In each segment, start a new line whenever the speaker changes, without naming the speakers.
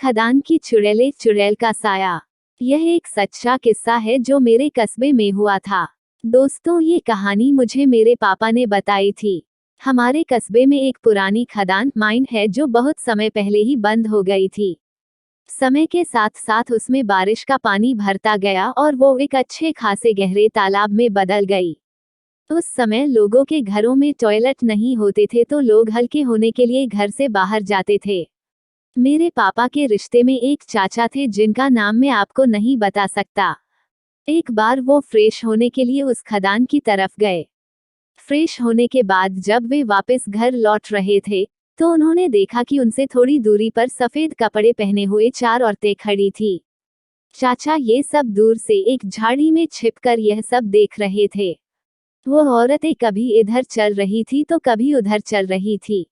खदान की चुड़ैले चुड़ैल का साया। यह एक सच्चा किस्सा है जो मेरे कस्बे में हुआ था। दोस्तों, ये कहानी मुझे मेरे पापा ने बताई थी। हमारे कस्बे में एक पुरानी खदान माइन है जो बहुत समय पहले ही बंद हो गई थी। समय के साथ साथ उसमें बारिश का पानी भरता गया और वो एक अच्छे खासे गहरे तालाब में बदल गई। उस समय लोगों के घरों में टॉयलेट नहीं होते थे तो लोग हल्के होने के लिए घर से बाहर जाते थे। मेरे पापा के रिश्ते में एक चाचा थे जिनका नाम मैं आपको नहीं बता सकता। एक बार वो फ्रेश होने के लिए उस खदान की तरफ गए। फ्रेश होने के बाद जब वे वापस घर लौट रहे थे तो उन्होंने देखा कि उनसे थोड़ी दूरी पर सफेद कपड़े पहने हुए 4 औरतें खड़ी थी। चाचा ये सब दूर से एक झाड़ी में छिपकर यह सब देख रहे थे। वो औरतें कभी इधर चल रही थी तो कभी उधर चल रही थी।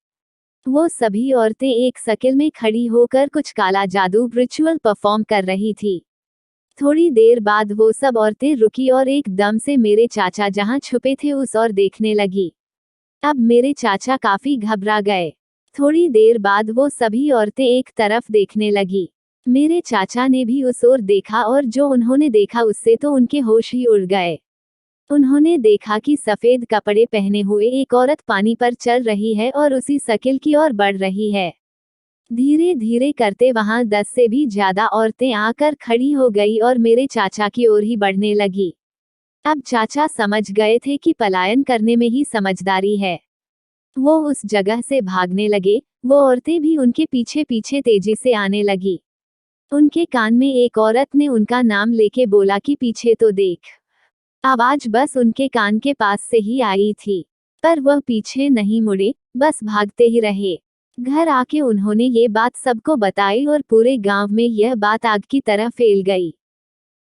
वो सभी औरतें एक सर्किल में खड़ी होकर कुछ काला जादू रिचुअल परफॉर्म कर रही थी। थोड़ी देर बाद वो सब औरतें रुकी और एकदम से मेरे चाचा जहां छुपे थे उस ओर देखने लगी। अब मेरे चाचा काफी घबरा गए। थोड़ी देर बाद वो सभी औरतें एक तरफ देखने लगी। मेरे चाचा ने भी उस ओर देखा और जो उन्होंने देखा उससे तो उनके होश ही उड़ गए। उन्होंने देखा कि सफेद कपड़े पहने हुए एक औरत पानी पर चल रही है और उसी सर्किल की ओर बढ़ रही है। धीरे धीरे करते वहां 10 से भी ज्यादा औरतें आकर खड़ी हो गई और मेरे चाचा की ओर ही बढ़ने लगी। अब चाचा समझ गए थे कि पलायन करने में ही समझदारी है। वो उस जगह से भागने लगे। वो औरतें भी उनके पीछे पीछे तेजी से आने लगी। उनके कान में एक औरत ने उनका नाम लेके बोला कि पीछे तो देख। आवाज बस उनके कान के पास से ही आई थी, पर वह पीछे नहीं मुड़े, बस भागते ही रहे। घर आके उन्होंने ये बात सबको बताई और पूरे गांव में यह बात आग की तरह फैल गई।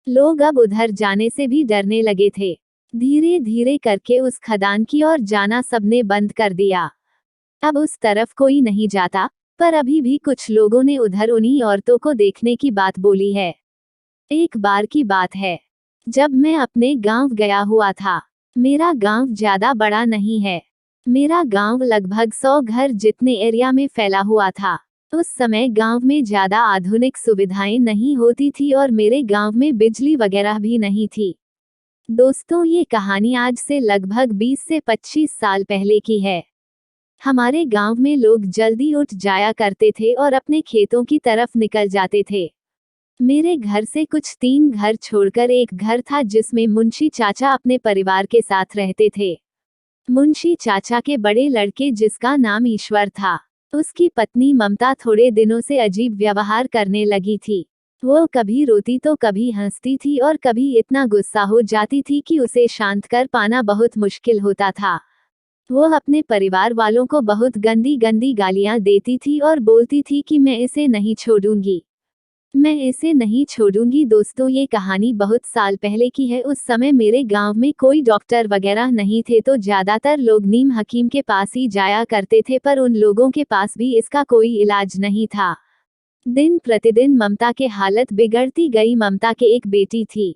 लोग अब उधर जाने से भी डरने लगे थे। धीरे धीरे करके उस खदान की ओर जाना सबने बंद कर दिया। अब उस तरफ कोई नहीं जाता, पर अभी भी कुछ लोगों ने उधर उन्हीं औरतों को देखने की बात बोली है। एक बार की बात है, जब मैं अपने गांव गया हुआ था। मेरा गांव ज्यादा बड़ा नहीं है। मेरा गांव लगभग 100 घर जितने एरिया में फैला हुआ था। उस समय गांव में ज्यादा आधुनिक सुविधाएं नहीं होती थी और मेरे गांव में बिजली वगैरह भी नहीं थी। दोस्तों, ये कहानी आज से लगभग 20 से 25 साल पहले की है। हमारे गांव में लोग जल्दी उठ जाया करते थे और अपने खेतों की तरफ निकल जाते थे। मेरे घर से कुछ 3 घर छोड़कर एक घर था जिसमें मुंशी चाचा अपने परिवार के साथ रहते थे। मुंशी चाचा के बड़े लड़के जिसका नाम ईश्वर था, उसकी पत्नी ममता थोड़े दिनों से अजीब व्यवहार करने लगी थी। वो कभी रोती तो कभी हंसती थी और कभी इतना गुस्सा हो जाती थी कि उसे शांत कर पाना बहुत मुश्किल होता था। वो अपने परिवार वालों को बहुत गंदी गंदी गालियां देती थी और बोलती थी कि मैं इसे नहीं छोड़ूंगी, मैं इसे नहीं छोड़ूंगी। दोस्तों, ये कहानी बहुत साल पहले की है। उस समय मेरे गांव में कोई डॉक्टर वगैरह नहीं थे तो ज्यादातर लोग नीम हकीम के पास ही जाया करते थे, पर उन लोगों के पास भी इसका कोई इलाज नहीं था। दिन प्रतिदिन ममता के हालत बिगड़ती गई। ममता के एक बेटी थी,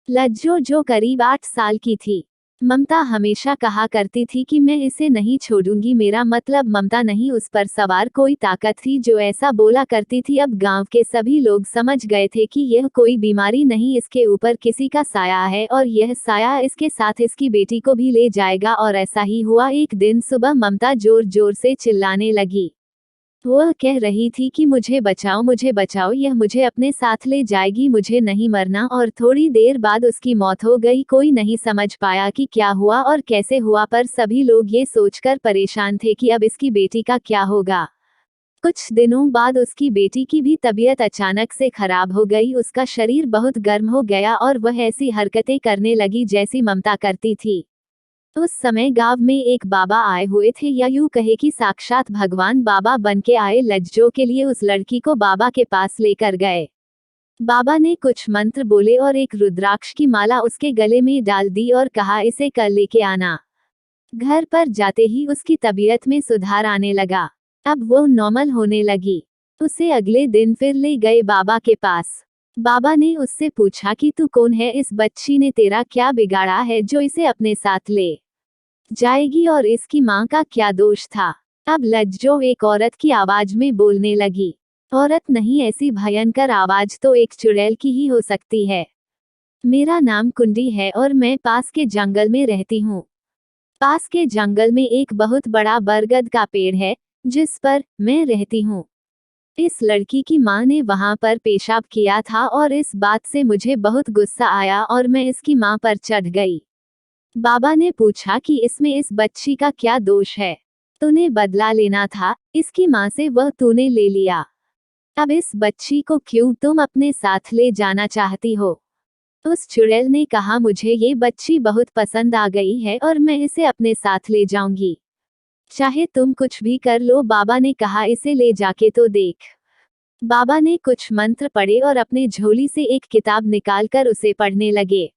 लज्जो, जो करीब 8 साल की थी। ममता हमेशा कहा करती थी कि मैं इसे नहीं छोड़ूंगी। मेरा मतलब ममता नहीं, उस पर सवार कोई ताकत थी जो ऐसा बोला करती थी। अब गांव के सभी लोग समझ गए थे कि यह कोई बीमारी नहीं, इसके ऊपर किसी का साया है और यह साया इसके साथ इसकी बेटी को भी ले जाएगा। और ऐसा ही हुआ। एक दिन सुबह ममता जोर जोर से चिल्लाने लगी। वह कह रही थी कि मुझे बचाओ, यह मुझे अपने साथ ले जाएगी, मुझे नहीं मरना। और थोड़ी देर बाद उसकी मौत हो गई। कोई नहीं समझ पाया कि क्या हुआ और कैसे हुआ, पर सभी लोग ये सोचकर परेशान थे कि अब इसकी बेटी का क्या होगा। कुछ दिनों बाद उसकी बेटी की भी तबीयत अचानक से खराब हो गई। उसका शरीर बहुत गर्म हो गया और वह ऐसी हरकतें करने लगी जैसी ममता करती थी। उस समय गांव में एक बाबा आए हुए थे, या यूं कहे कि साक्षात भगवान बाबा बनके आए। लज्जो के लिए उस लड़की को बाबा के पास लेकर गए। बाबा ने कुछ मंत्र बोले और एक रुद्राक्ष की माला उसके गले में डाल दी और कहा, इसे कल लेके आना। घर पर जाते ही उसकी तबीयत में सुधार आने लगा। अब वो नॉर्मल होने लगी। उसे अगले दिन फिर ले गए बाबा के पास। बाबा ने उससे पूछा कि तू कौन है, इस बच्ची ने तेरा क्या बिगाड़ा है जो इसे अपने साथ ले जाएगी, और इसकी माँ का क्या दोष था। अब लज्जो एक औरत की आवाज में बोलने लगी। औरत नहीं, ऐसी भयंकर आवाज तो एक चुड़ैल की ही हो सकती है। मेरा नाम कुंडी है और मैं पास के जंगल में रहती हूँ। पास के जंगल में एक बहुत बड़ा बरगद का पेड़ है जिस पर मैं रहती हूँ। इस लड़की की माँ ने वहां पर पेशाब किया था और इस बात से मुझे बहुत गुस्सा आया और मैं इसकी माँ पर चढ़ गई। बाबा ने पूछा कि इसमें इस बच्ची का क्या दोष है? तूने बदला लेना था इसकी माँ से, वह तूने ले लिया। अब इस बच्ची को क्यों तुम अपने साथ ले जाना चाहती हो? उस चुड़ैल ने कहा, मुझे ये बच्ची बहुत पसंद आ गई है और मैं इसे अपने साथ ले जाऊंगी, चाहे तुम कुछ भी कर लो। बाबा ने कहा, इसे ले जाके तो देख। बाबा ने कुछ मंत्र पढ़े और अपने झोली से एक किताब निकालकर उसे पढ़ने लगे।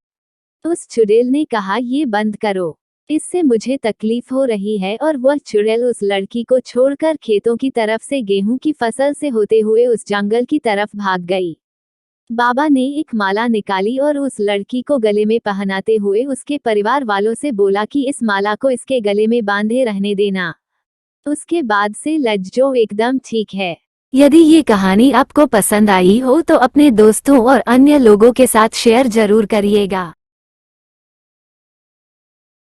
उस चुड़ैल ने कहा, ये बंद करो, इससे मुझे तकलीफ हो रही है। और वह चुड़ैल उस लड़की को छोड़कर खेतों की तरफ से गेहूं की फसल से होते हुए उस जंगल की तरफ भाग गई। बाबा ने एक माला निकाली और उस लड़की को गले में पहनाते हुए उसके परिवार वालों से बोला कि इस माला को इसके गले में बांधे रहने देना। उसके बाद से लज्जो एकदम ठीक है। यदि ये कहानी आपको पसंद आई हो तो अपने दोस्तों और अन्य लोगों के साथ शेयर जरूर करिएगा।